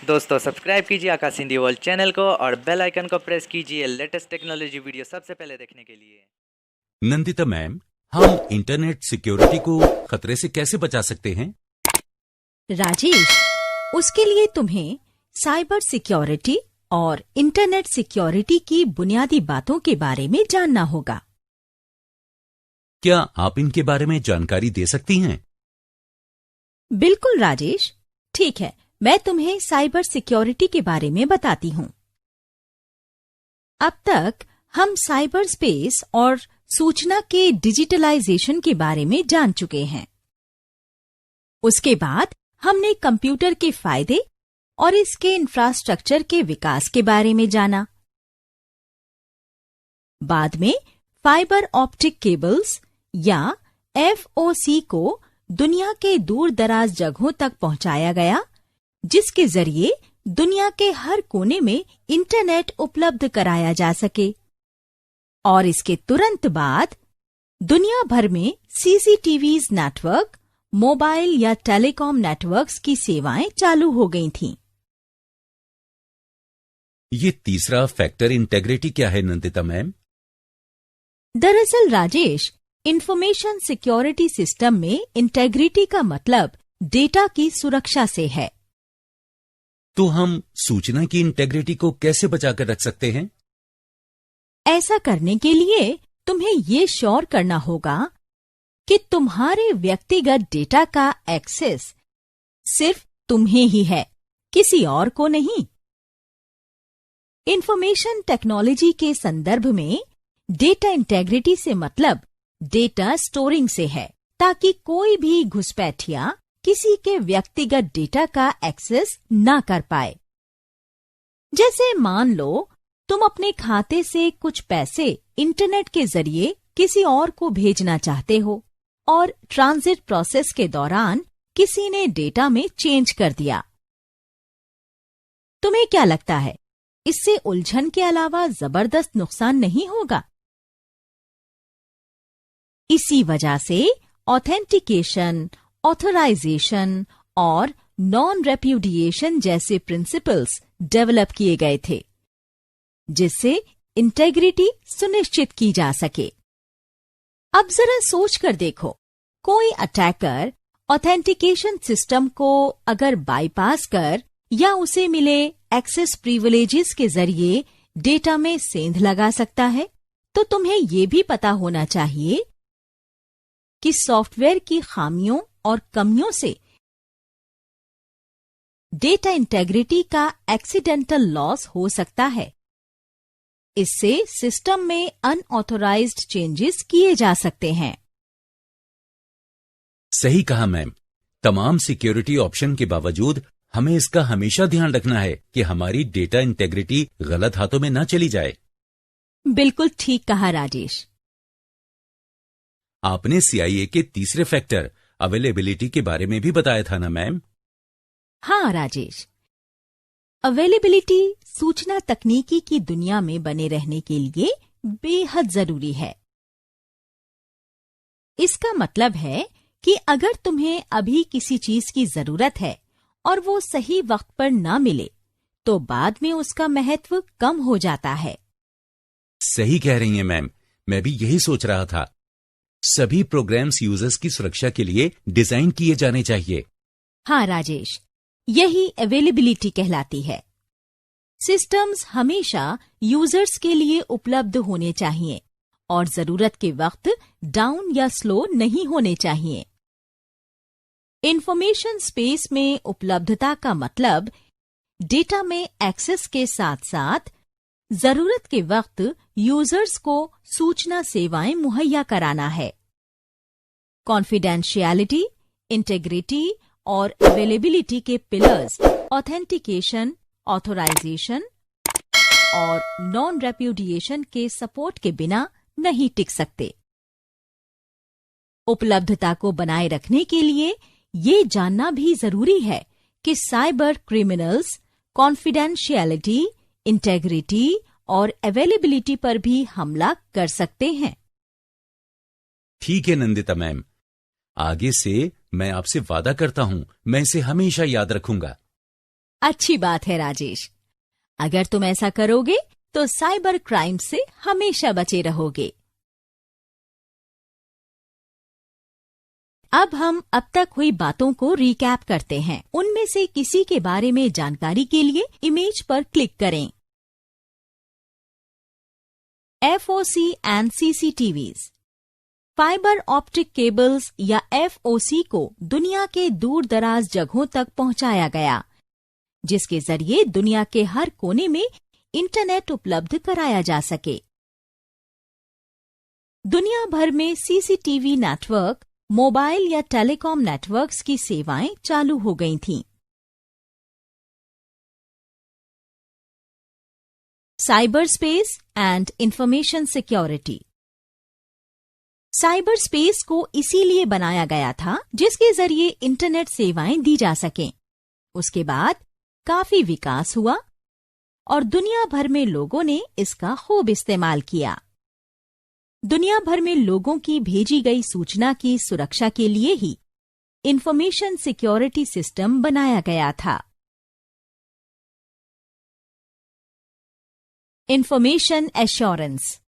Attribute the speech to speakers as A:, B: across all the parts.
A: दोस्तों सब्सक्राइब कीजिए आकाश Hindi world channel को और बेल आइकन को प्रेस कीजिए लेटेस्ट टेक्नोलॉजी वीडियो सबसे पहले देखने के लिए।
B: नंदिता मैम, हम इंटरनेट सिक्योरिटी को खतरे से कैसे बचा सकते हैं?
C: राजेश, उसके लिए तुम्हें साइबर सिक्योरिटी और इंटरनेट सिक्योरिटी की बुनियादी बातों के बारे में जानना होगा।
B: क्या आप इनके बारे में जानकारी दे सकती हैं?
C: बिल्कुल राजेश, ठीक है, मैं तुम्हें साइबर सिक्योरिटी के बारे में बताती हूँ। अब तक हम साइबर स्पेस और सूचना के डिजिटलाइजेशन के बारे में जान चुके हैं। उसके बाद हमने कंप्यूटर के फायदे और इसके इंफ्रास्ट्रक्चर के विकास के बारे में जाना। बाद में फाइबर ऑप्टिक केबल्स या FOC को दुनिया के दूर दराज जगहों तक पहुंचाया गया, जिसके जरिए दुनिया के हर कोने में इंटरनेट उपलब्ध कराया जा सके। और इसके तुरंत बाद दुनिया भर में CCTVs नेटवर्क, मोबाइल या टेलीकॉम नेटवर्क्स की सेवाएं चालू हो गई थीं।
B: ये तीसरा फैक्टर इंटेग्रिटी क्या है नंदिता मैम?
C: दरअसल राजेश, इंफॉर्मेशन सिक्योरिटी सिस्टम में इंटेग्रिटी का मतलब डेटा की सुरक्षा से है।
B: तो हम सूचना की इंटेग्रिटी को कैसे बचाकर रख सकते हैं?
C: ऐसा करने के लिए तुम्हें ये श्योर करना होगा कि तुम्हारे व्यक्तिगत डेटा का एक्सेस सिर्फ तुम्हें ही है, किसी और को नहीं। इंफॉर्मेशन टेक्नोलॉजी के संदर्भ में डेटा इंटेग्रिटी से मतलब डेटा स्टोरिंग से है, ताकि कोई भी घुसपैठिया किसी के व्यक्तिगत डेटा का एक्सेस ना कर पाए। जैसे मान लो तुम अपने खाते से कुछ पैसे इंटरनेट के जरिए किसी और को भेजना चाहते हो और ट्रांजिट प्रोसेस के दौरान किसी ने डेटा में चेंज कर दिया। तुम्हें क्या लगता है, इससे उलझन के अलावा जबरदस्त नुकसान नहीं होगा? इसी वजह से ऑथेंटिकेशन, ऑथराइजेशन और नॉन रेप्यूडिएशन जैसे प्रिंसिपल्स डेवलप किए गए थे, जिससे इंटेग्रिटी सुनिश्चित की जा सके। अब जरा सोच कर देखो, कोई अटैकर ऑथेंटिकेशन सिस्टम को अगर बाईपास कर या उसे मिले एक्सेस प्रिविलेजेस के जरिए डेटा में सेंध लगा सकता है, तो तुम्हें ये भी पता होना चाहिए कि सॉफ्टवेयर की खामियों और कमियों से डेटा इंटेग्रिटी का एक्सीडेंटल लॉस हो सकता है। इससे सिस्टम में अनऑथोराइज्ड चेंजेस किए जा सकते हैं।
B: सही कहा मैम। तमाम सिक्योरिटी ऑप्शन के बावजूद हमें इसका हमेशा ध्यान रखना है कि हमारी डेटा इंटेग्रिटी गलत हाथों में न चली जाए।
C: बिल्कुल ठीक कहा राजेश।
B: आपने CIA के तीसरे फैक्टर अवेलेबिलिटी के बारे में भी बताया था ना मैम?
C: हाँ राजेश, अवेलेबिलिटी सूचना तकनीकी की दुनिया में बने रहने के लिए बेहद जरूरी है। इसका मतलब है कि अगर तुम्हें अभी किसी चीज की जरूरत है और वो सही वक्त पर ना मिले, तो बाद में उसका महत्व कम हो जाता है।
B: सही कह रही हैं मैम, मैं भी यही सोच रहा था। सभी प्रोग्राम्स यूजर्स की सुरक्षा के लिए डिजाइन किए जाने चाहिए।
C: हाँ राजेश, यही अवेलेबिलिटी कहलाती है। सिस्टम्स हमेशा यूजर्स के लिए उपलब्ध होने चाहिए और जरूरत के वक्त डाउन या स्लो नहीं होने चाहिए। इंफॉर्मेशन स्पेस में उपलब्धता का मतलब डेटा में एक्सेस के साथ साथ जरूरत के वक्त यूजर्स को सूचना सेवाएं मुहैया कराना है। कॉन्फिडेंशियलिटी, इंटेग्रिटी और अवेलेबिलिटी के पिलर्स ऑथेंटिकेशन, ऑथराइजेशन और नॉन रेप्यूडिएशन के सपोर्ट के बिना नहीं टिक सकते। उपलब्धता को बनाए रखने के लिए ये जानना भी जरूरी है कि साइबर क्रिमिनल्स कॉन्फिडेंशियलिटी, इंटेग्रिटी और अवेलेबिलिटी पर भी हमला कर सकते हैं।
B: ठीक है नंदिता मैम, आगे से मैं आपसे वादा करता हूं, मैं इसे हमेशा याद रखूंगा।
C: अच्छी बात है राजेश। अगर तुम ऐसा करोगे तो साइबर क्राइम से हमेशा बचे रहोगे। अब हम अब तक हुई बातों को रिकैप करते हैं। उनमें से किसी के बारे में जानकारी के लिए इमेज पर क्लिक करें। FOC and CCTVs। Fibre optic cables या FOC को दुनिया के दूर दराज जगहों तक पहुंचाया गया, जिसके जरिए दुनिया के हर कोने में इंटरनेट उपलब्ध कराया जा सके। दुनिया भर में CCTV नेटवर्क, मोबाइल या टेलीकॉम नेटवर्क्स की सेवाएं चालू हो गई थीं। Cyber space and information security. Cyber space को इसीलिए बनाया गया था जिसके जरिए इंटरनेट सेवाएं दी जा सकें। उसके बाद काफी विकास हुआ और दुनिया भर में लोगों ने इसका खूब इस्तेमाल किया। दुनिया भर में लोगों की भेजी गई सूचना की सुरक्षा के लिए ही इंफॉर्मेशन सिक्योरिटी सिस्टम बनाया गया था। Information assurance.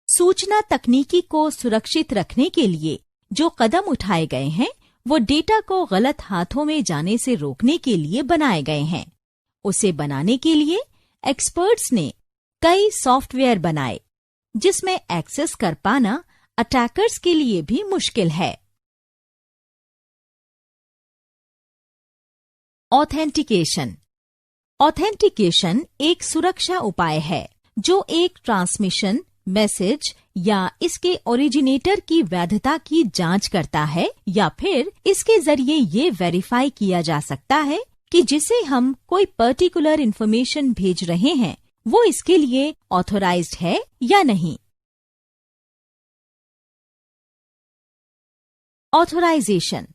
C: सूचना तकनीकी को सुरक्षित रखने के लिए जो कदम उठाए गए हैं वो डेटा को गलत हाथों में जाने से रोकने के लिए बनाए गए हैं। उसे बनाने के लिए एक्सपर्ट्स ने कई सॉफ्टवेयर बनाए जिसमें एक्सेस कर पाना अटैकर्स के लिए भी मुश्किल है। ऑथेंटिकेशन। ऑथेंटिकेशन एक सुरक्षा उपाय है जो एक ट्रांसमिशन, मैसेज या इसके ओरिजिनेटर की वैधता की जांच करता है या फिर इसके जरिए ये वेरीफाई किया जा सकता है कि जिसे हम कोई पर्टिकुलर इंफॉर्मेशन भेज रहे हैं वो इसके लिए ऑथोराइज्ड है या नहीं। ऑथोराइजेशन।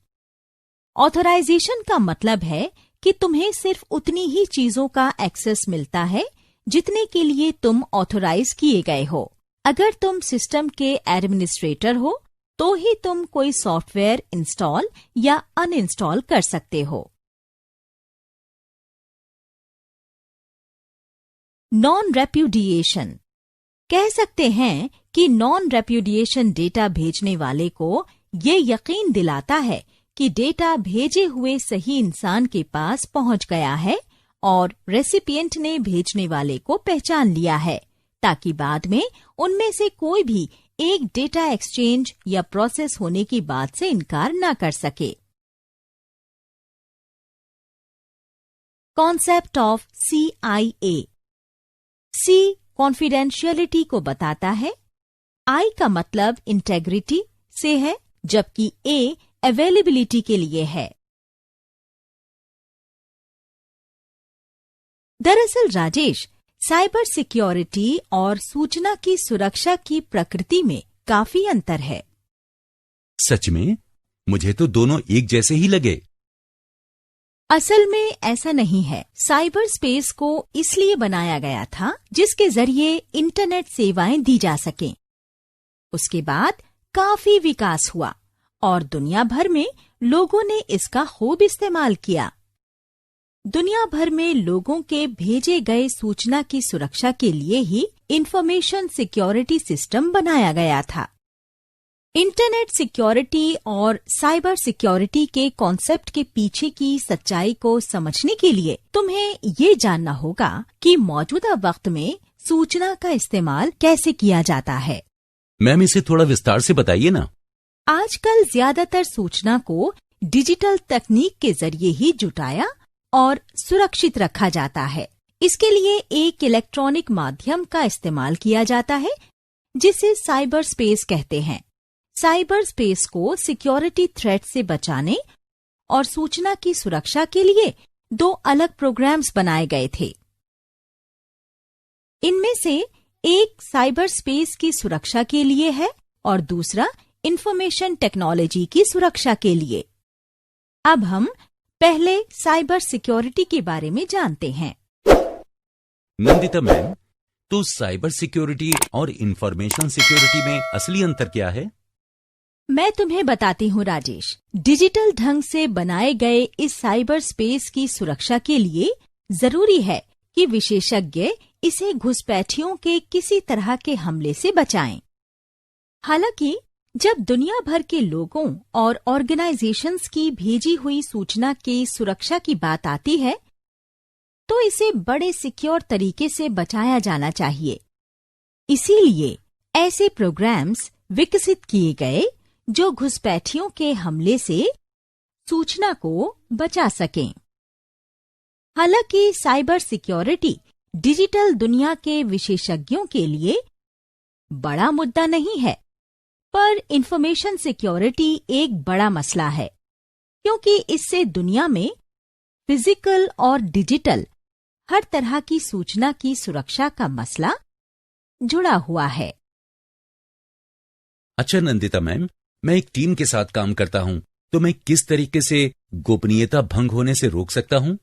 C: ऑथोराइजेशन का मतलब है कि तुम्हें सिर्फ उतनी ही चीजों का एक्सेस मिलता है जितने के लिए तुम ऑथोराइज किए गए हो। अगर तुम सिस्टम के एडमिनिस्ट्रेटर हो तो ही तुम कोई सॉफ्टवेयर इंस्टॉल या अनइंस्टॉल कर सकते हो। Non repudiation. कह सकते हैं कि नॉन रेप्यूडिएशन डेटा भेजने वाले को ये यकीन दिलाता है कि डेटा भेजे हुए सही इंसान के पास पहुंच गया है और रेसिपिएंट ने भेजने वाले को पहचान लिया है, ताकि बाद में उनमें से कोई भी एक डेटा एक्सचेंज या प्रोसेस होने की बात से इनकार न कर सके। Concept of CIA। C confidentiality को बताता है। I का मतलब इंटेग्रिटी से है, जबकि A अवेलेबिलिटी के लिए है। दरअसल राजेश, साइबर सिक्योरिटी और सूचना की सुरक्षा की प्रकृति में काफी अंतर है।
B: सच में? मुझे तो दोनों एक जैसे ही लगे।
C: असल में ऐसा नहीं है। साइबर स्पेस को इसलिए बनाया गया था जिसके जरिए इंटरनेट सेवाएं दी जा सकें। उसके बाद काफी विकास हुआ और दुनिया भर में लोगों ने इसका खूब इस्तेमाल किया। दुनिया भर में लोगों के भेजे गए सूचना की सुरक्षा के लिए ही इंफॉर्मेशन सिक्योरिटी सिस्टम बनाया गया था। इंटरनेट सिक्योरिटी और साइबर सिक्योरिटी के कॉन्सेप्ट के पीछे की सच्चाई को समझने के लिए तुम्हें ये जानना होगा कि मौजूदा वक्त में सूचना का इस्तेमाल कैसे किया जाता है।
B: मैम, इसे थोड़ा विस्तार से बताइए ना।
C: आजकल ज्यादातर सूचना को डिजिटल तकनीक के जरिए ही जुटाया और सुरक्षित रखा जाता है। इसके लिए एक इलेक्ट्रॉनिक माध्यम का इस्तेमाल किया जाता है जिसे साइबर स्पेस कहते हैं। साइबर स्पेस को सिक्योरिटी थ्रेट से बचाने और सूचना की सुरक्षा के लिए 2 अलग प्रोग्राम्स बनाए गए थे। इनमें से एक साइबर स्पेस की सुरक्षा के लिए है और दूसरा इंफॉर्मेशन टेक्नोलॉजी की सुरक्षा के लिए। अब हम पहले साइबर सिक्योरिटी के बारे में जानते हैं।
B: नंदिता मैम, तो साइबर सिक्योरिटी और इंफॉर्मेशन सिक्योरिटी में असली अंतर क्या है?
C: मैं तुम्हें बताती हूँ राजेश। डिजिटल ढंग से बनाए गए इस साइबर स्पेस की सुरक्षा के लिए जरूरी है कि विशेषज्ञ इसे घुसपैठियों के किसी तरह के हमले से बचाएं। हालांकि जब दुनिया भर के लोगों और ऑर्गेनाइजेशंस की भेजी हुई सूचना की सुरक्षा की बात आती है, तो इसे बड़े सिक्योर तरीके से बचाया जाना चाहिए। इसीलिए ऐसे प्रोग्राम्स विकसित किए गए जो घुसपैठियों के हमले से सूचना को बचा सकें। हालांकि साइबर सिक्योरिटी डिजिटल दुनिया के विशेषज्ञों के लिए बड़ा मुद्दा नहीं है, पर इंफॉर्मेशन सिक्योरिटी एक बड़ा मसला है, क्योंकि इससे दुनिया में फिजिकल और डिजिटल हर तरह की सूचना की सुरक्षा का मसला जुड़ा हुआ है।
B: अच्छा नंदिता मैम, मैं एक टीम के साथ काम करता हूं, तो मैं किस तरीके से गोपनीयता भंग होने से रोक सकता हूं?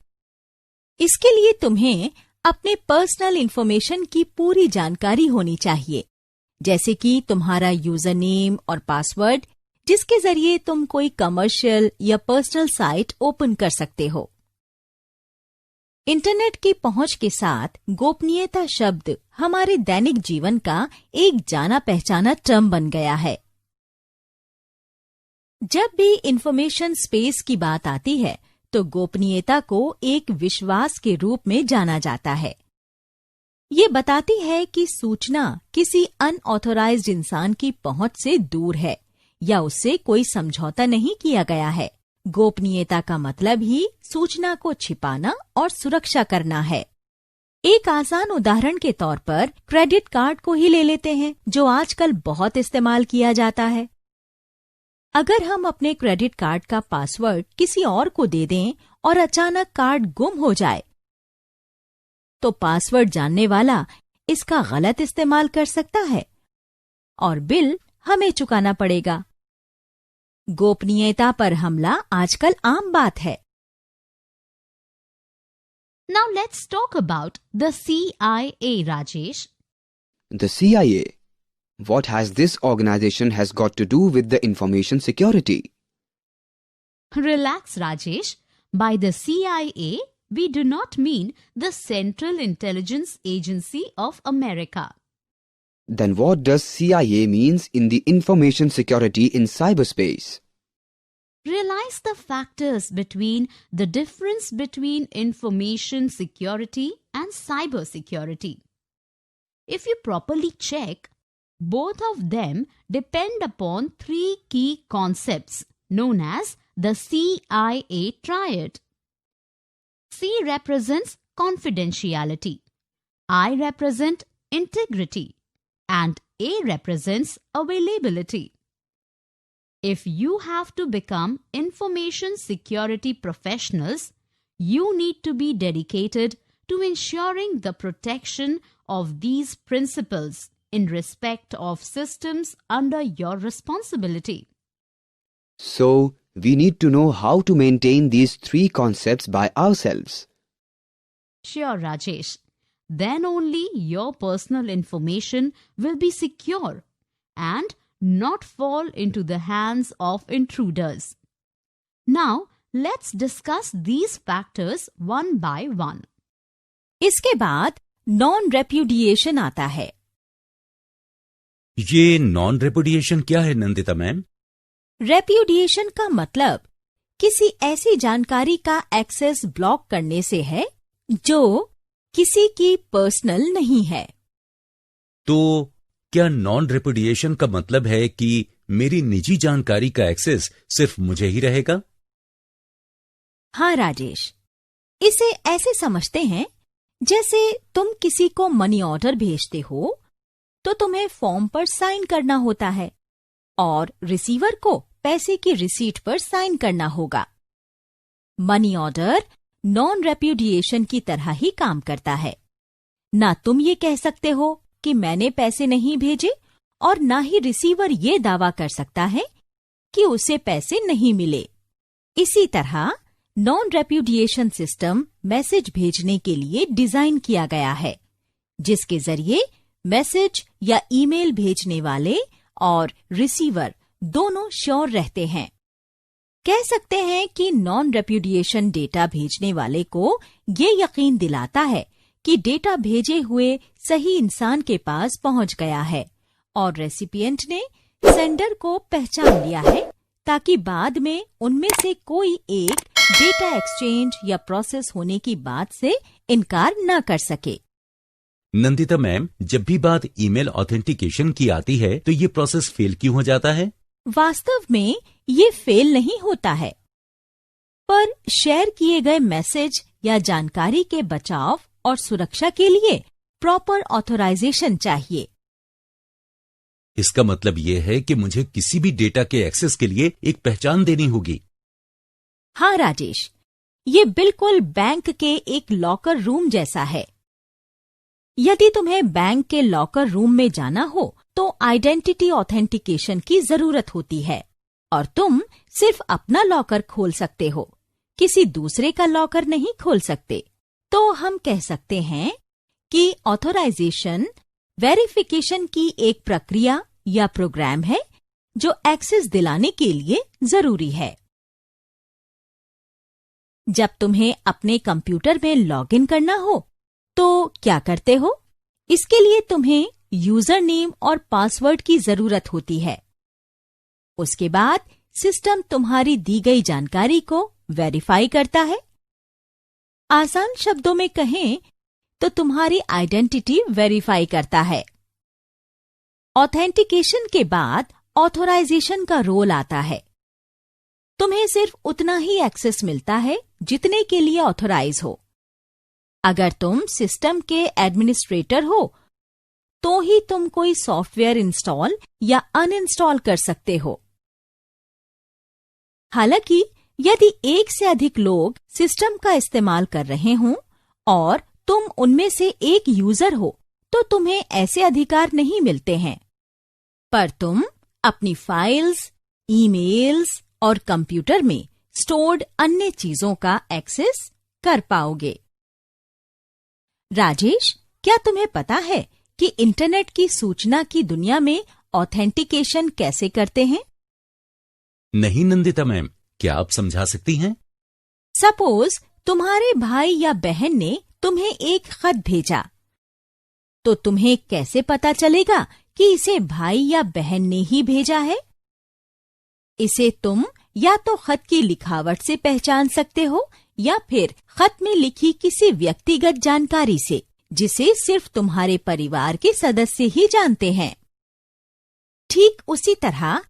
C: इसके लिए तुम्हें अपने पर्सनल इंफॉर्मेशन की पूरी जानकारी होनी चाहिए, जैसे कि तुम्हारा यूजर नेम और पासवर्ड, जिसके जरिए तुम कोई कमर्शियल या पर्सनल साइट ओपन कर सकते हो। इंटरनेट की पहुंच के साथ गोपनीयता शब्द हमारे दैनिक जीवन का एक जाना पहचाना टर्म बन गया है। जब भी इंफॉर्मेशन स्पेस की बात आती है, तो गोपनीयता को एक विश्वास के रूप में जाना जाता है। ये बताती है कि सूचना किसी अनऑथोराइज्ड इंसान की पहुंच से दूर है या उससे कोई समझौता नहीं किया गया है। गोपनीयता का मतलब ही सूचना को छिपाना और सुरक्षा करना है। एक आसान उदाहरण के तौर पर क्रेडिट कार्ड को ही ले लेते हैं, जो आजकल बहुत इस्तेमाल किया जाता है। अगर हम अपने क्रेडिट कार्ड का पासवर्ड किसी और को दे दें और अचानक कार्ड गुम हो जाए, तो पासवर्ड जानने वाला इसका गलत इस्तेमाल कर सकता है और बिल हमें चुकाना पड़ेगा। गोपनीयता पर हमला आजकल आम बात है।
D: Now let's talk about the CIA, Rajesh.
E: The CIA. What has this organization has got to do with the information security?
D: Relax, Rajesh. By the CIA, we do not mean the Central Intelligence Agency of America.
E: Then what does CIA means in the information security in cyberspace?
D: Realize the factors between the difference between information security and cyber security. If you properly check, both of them depend upon three key concepts known as the CIA triad. C represents confidentiality, I represent integrity, and A represents availability. If you have to become information security professionals, you need to be dedicated to ensuring the protection of these principles in respect of systems under your responsibility.
E: So, we need to know how to maintain these three concepts by ourselves.
D: Sure, Rajesh. Then only your personal information will be secure and not fall into the hands of intruders. Now, let's discuss these factors one by one.
C: इसके बाद non repudiation आता है।
B: ये non repudiation क्या है Nandita ma'am?
C: Repudiation का मतलब किसी ऐसी जानकारी का एक्सेस ब्लॉक करने से है जो किसी की पर्सनल नहीं है।
B: तो क्या नॉन रेपुडिएशन का मतलब है कि मेरी निजी जानकारी का एक्सेस सिर्फ मुझे ही रहेगा?
C: हाँ राजेश, इसे ऐसे समझते हैं जैसे तुम किसी को मनी ऑर्डर भेजते हो तो तुम्हें फॉर्म पर साइन करना होता है और रिसीवर को पैसे की रिसीट पर साइन करना होगा। मनी ऑर्डर नॉन रेप्यूडिएशन की तरह ही काम करता है। ना तुम ये कह सकते हो कि मैंने पैसे नहीं भेजे और ना ही रिसीवर ये दावा कर सकता है कि उसे पैसे नहीं मिले। इसी तरह नॉन रेप्यूडिएशन सिस्टम मैसेज भेजने के लिए डिजाइन किया गया है, जिसके जरिए मैसेज या ईमेल भेजने वाले और रिसीवर दोनों श्योर रहते हैं। कह सकते हैं कि नॉन रेप्यूडिएशन डेटा भेजने वाले को ये यकीन दिलाता है कि डेटा भेजे हुए सही इंसान के पास पहुंच गया है और रेसिपिएंट ने सेंडर को पहचान लिया है, ताकि बाद में उनमें से कोई एक डेटा एक्सचेंज या प्रोसेस होने की बात से इनकार न कर सके।
B: नंदिता मैम, जब भी बात ईमेल ऑथेंटिकेशन की आती है तो ये प्रोसेस फेल क्यों हो जाता है?
C: वास्तव में ये फेल नहीं होता है, पर शेयर किए गए मैसेज या जानकारी के बचाव और सुरक्षा के लिए प्रॉपर ऑथराइजेशन चाहिए।
B: इसका मतलब ये है कि मुझे किसी भी डेटा के एक्सेस के लिए एक पहचान देनी होगी।
C: हाँ राजेश, ये बिल्कुल बैंक के एक लॉकर रूम जैसा है। यदि तुम्हें बैंक के लॉकर रूम में जाना हो तो आइडेंटिटी ऑथेंटिकेशन की जरूरत होती है और तुम सिर्फ अपना लॉकर खोल सकते हो, किसी दूसरे का लॉकर नहीं खोल सकते। तो हम कह सकते हैं कि ऑथराइजेशन वेरिफिकेशन की एक प्रक्रिया या प्रोग्राम है जो एक्सेस दिलाने के लिए जरूरी है। जब तुम्हें अपने कंप्यूटर में लॉगिन करना हो तो क्या करते हो? इसके लिए तुम्हें यूजर नेम और पासवर्ड की जरूरत होती है। उसके बाद सिस्टम तुम्हारी दी गई जानकारी को वेरीफाई करता है। आसान शब्दों में कहें तो तुम्हारी आइडेंटिटी वेरीफाई करता है। ऑथेंटिकेशन के बाद ऑथराइजेशन का रोल आता है। तुम्हें सिर्फ उतना ही एक्सेस मिलता है जितने के लिए ऑथराइज हो। अगर तुम सिस्टम के एडमिनिस्ट्रेटर हो तो ही तुम कोई सॉफ्टवेयर इंस्टॉल या अनइंस्टॉल कर सकते हो। हालांकि यदि एक से अधिक लोग सिस्टम का इस्तेमाल कर रहे हों और तुम उनमें से एक यूजर हो तो तुम्हें ऐसे अधिकार नहीं मिलते हैं, पर तुम अपनी फाइल्स, ईमेल्स और कंप्यूटर में स्टोर्ड अन्य चीजों का एक्सेस कर पाओगे। राजेश, क्या तुम्हें पता है कि इंटरनेट की सूचना की दुनिया में ऑथेंटिकेशन कैसे करते हैं?
B: नहीं नंदिता मैम, क्या आप समझा सकती हैं?
C: सपोज तुम्हारे भाई या बहन ने तुम्हें एक खत भेजा, तो तुम्हें कैसे पता चलेगा कि इसे भाई या बहन ने ही भेजा है? इसे तुम या तो खत की लिखावट से पहचान सकते हो या फिर खत में लिखी किसी व्यक्तिगत जानकारी से, जिसे सिर्फ तुम्हारे परिवार के सदस्य ही जानते हैं। ठीक उसी तरह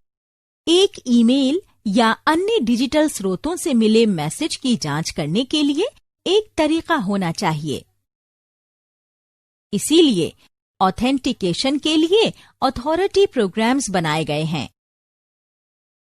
C: एक ईमेल या अन्य डिजिटल स्रोतों से मिले मैसेज की जांच करने के लिए एक तरीका होना चाहिए। इसीलिए ऑथेंटिकेशन के लिए अथॉरिटी प्रोग्राम्स बनाए गए हैं।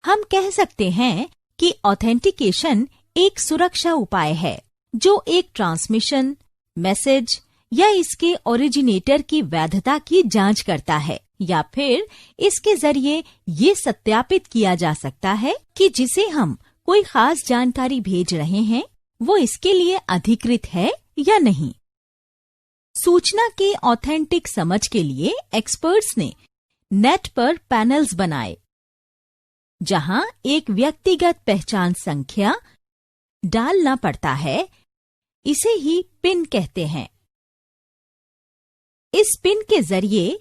C: हम कह सकते हैं कि ऑथेंटिकेशन एक सुरक्षा उपाय है जो एक ट्रांसमिशन, मैसेज या इसके ओरिजिनेटर की वैधता की जांच करता है, या फिर इसके जरिए ये सत्यापित किया जा सकता है कि जिसे हम कोई खास जानकारी भेज रहे हैं वो इसके लिए अधिकृत है या नहीं। सूचना के ऑथेंटिक समझ के लिए एक्सपर्ट्स ने नेट पर पैनल्स बनाए जहां एक व्यक्तिगत पहचान संख्या डालना पड़ता है। इसे ही पिन कहते हैं। इस पिन के जरिए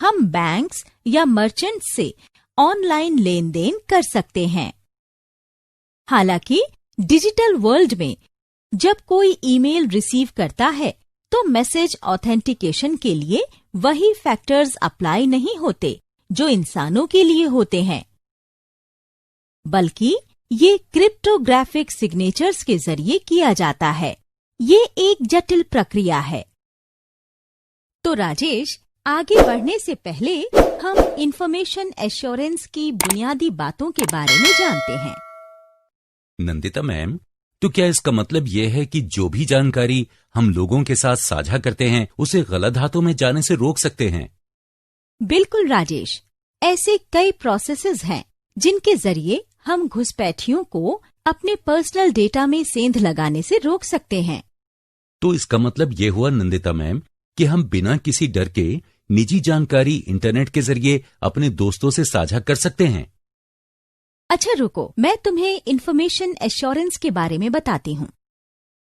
C: हम बैंक्स या मर्चेंट्स से ऑनलाइन लेन देन कर सकते हैं। हालांकि डिजिटल वर्ल्ड में जब कोई ईमेल रिसीव करता है तो मैसेज ऑथेंटिकेशन के लिए वही फैक्टर्स अप्लाई नहीं होते जो इंसानों के लिए होते हैं, बल्कि ये क्रिप्टोग्राफिक सिग्नेचर्स के जरिए किया जाता है। ये एक जटिल प्रक्रिया है। तो राजेश, आगे बढ़ने से पहले हम इंफॉर्मेशन एश्योरेंस की बुनियादी बातों के बारे में जानते हैं।
B: नंदिता मैम, तो क्या इसका मतलब यह है कि जो भी जानकारी हम लोगों के साथ साझा करते हैं उसे गलत हाथों में जाने से रोक सकते हैं?
C: बिल्कुल राजेश, ऐसे कई प्रोसेसेस हैं जिनके जरिए हम घुसपैठियों को अपने पर्सनल डेटा में सेंध लगाने से रोक सकते हैं।
B: तो इसका मतलब ये हुआ नंदिता मैम कि हम बिना किसी डर के निजी जानकारी इंटरनेट के जरिए अपने दोस्तों से साझा कर सकते हैं।
C: अच्छा रुको, मैं तुम्हें इंफॉर्मेशन एश्योरेंस के बारे में बताती हूँ।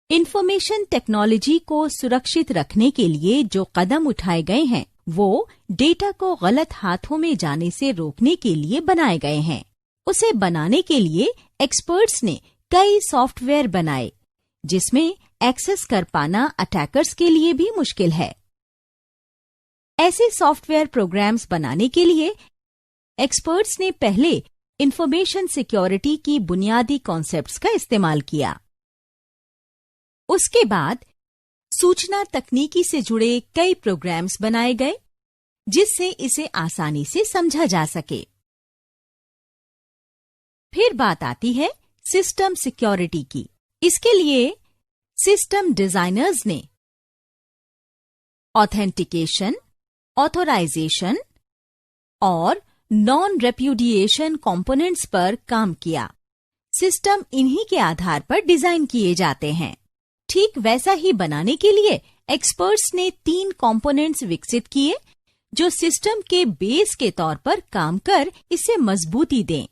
C: इंफॉर्मेशन टेक्नोलॉजी को सुरक्षित रखने के लिए जो कदम उठाए गए हैं वो डेटा को गलत हाथों में जाने से रोकने के लिए बनाए गए हैं। उसे बनाने के लिए एक्सपर्ट्स ने कई सॉफ्टवेयर बनाए जिसमें एक्सेस कर पाना अटैकर्स के लिए भी मुश्किल है। ऐसे सॉफ्टवेयर प्रोग्राम्स बनाने के लिए एक्सपर्ट्स ने पहले इंफॉर्मेशन सिक्योरिटी की बुनियादी कॉन्सेप्ट्स का इस्तेमाल किया। उसके बाद सूचना तकनीकी से जुड़े कई प्रोग्राम्स बनाए गए जिससे इसे आसानी से समझा जा सके। फिर बात आती है सिस्टम सिक्योरिटी की। इसके लिए सिस्टम डिजाइनर्स ने ऑथेंटिकेशन, ऑथराइजेशन और नॉन रेप्यूडिएशन कंपोनेंट्स पर काम किया। सिस्टम इन्हीं के आधार पर डिजाइन किए जाते हैं। ठीक वैसा ही बनाने के लिए एक्सपर्ट्स ने 3 कंपोनेंट्स विकसित किए जो सिस्टम के बेस के तौर पर काम कर इसे मजबूती दें।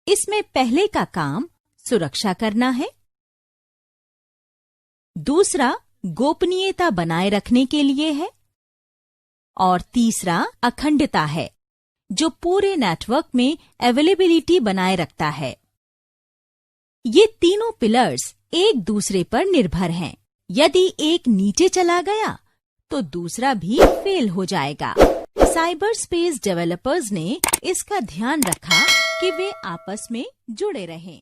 C: इसमें पहले का काम सुरक्षा करना है, दूसरा गोपनीयता बनाए रखने के लिए है और तीसरा अखंडता है जो पूरे नेटवर्क में अवेलेबिलिटी बनाए रखता है। ये तीनों पिलर्स एक दूसरे पर निर्भर हैं। यदि एक नीचे चला गया तो दूसरा भी फेल हो जाएगा। साइबर स्पेस डेवलपर्स ने इसका ध्यान रखा कि वे आपस में जुड़े रहें।